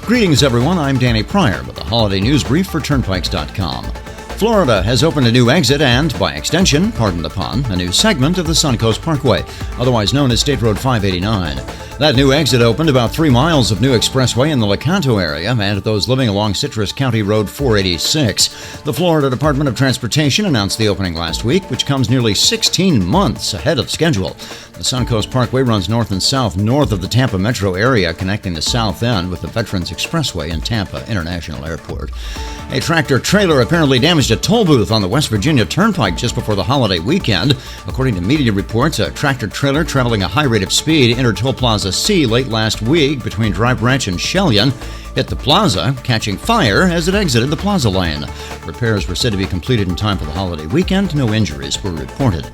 Greetings, everyone. I'm Danny Pryor with the Holiday News Brief for Turnpikes.com. Florida has opened a new exit and, by extension, pardon the pun, a new segment of the Suncoast Parkway, otherwise known as State Road 589. That new exit opened about 3 miles of new expressway in the Lecanto area and those living along Citrus County Road 486. The Florida Department of Transportation announced the opening last week, which comes nearly 16 months ahead of schedule. The Suncoast Parkway runs north and south north of the Tampa metro area, connecting the south end with the Veterans Expressway and Tampa International Airport. A tractor-trailer apparently damaged a toll booth on the West Virginia Turnpike just before the holiday weekend. According to media reports, a tractor-trailer traveling a high rate of speed entered Toll Plaza C late last week between Dry Branch and Chelyan, hit the plaza, catching fire as it exited the plaza lane. Repairs were said to be completed in time for the holiday weekend. No injuries were reported.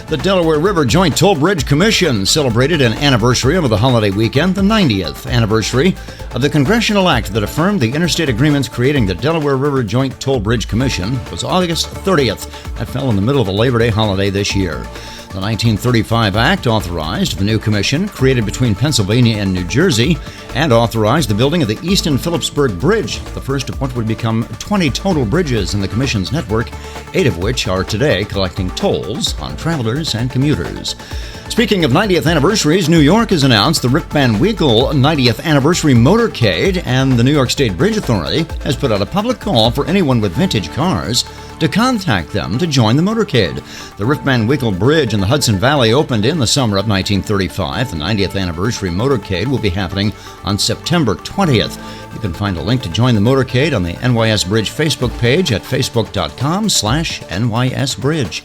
The Delaware River Joint Toll Bridge Commission celebrated an anniversary over the holiday weekend, the 90th anniversary of the Congressional Act that affirmed the interstate agreements creating the Delaware River Joint Toll Bridge Commission. It was August 30th. That fell in the middle of a Labor Day holiday this year. The 1935 Act authorized the new commission created between Pennsylvania and New Jersey and authorized the building of the Easton Phillipsburg Bridge, the first of what would become 20 total bridges in the commission's network, 8 of which are today collecting tolls on travelers and commuters. Speaking of 90th anniversaries, New York has announced the Rip Van Winkle 90th Anniversary Motorcade, and the New York State Bridge Authority has put out a public call for anyone with vintage cars to contact them to join the motorcade. The Rip Van Winkle Bridge in the Hudson Valley opened in the summer of 1935. The 90th Anniversary Motorcade will be happening on September 20th. You can find a link to join the motorcade on the NYS Bridge Facebook page at facebook.com/NYSBridge.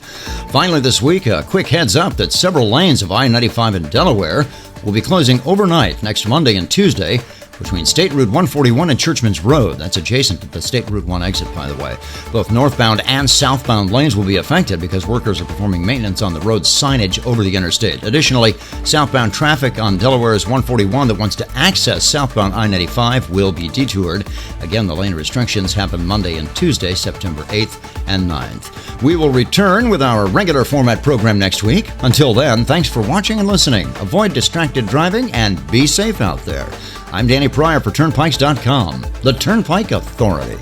Finally this week, a quick heads up that several lanes of I-95 in Delaware will be closing overnight next Monday and Tuesday between State Route 141 and Churchman's Road. That's adjacent to the State Route 1 exit, by the way. Both northbound and southbound lanes will be affected because workers are performing maintenance on the road's signage over the interstate. Additionally, southbound traffic on Delaware's 141 that wants to access southbound I-95 will be detoured. Again, the lane restrictions happen Monday and Tuesday, September 8th and 9th. We will return with our regular format program next week. Until then, thanks for watching and listening. Avoid distracted driving and be safe out there. I'm Danny Pryor for Turnpikes.com, the Turnpike Authority.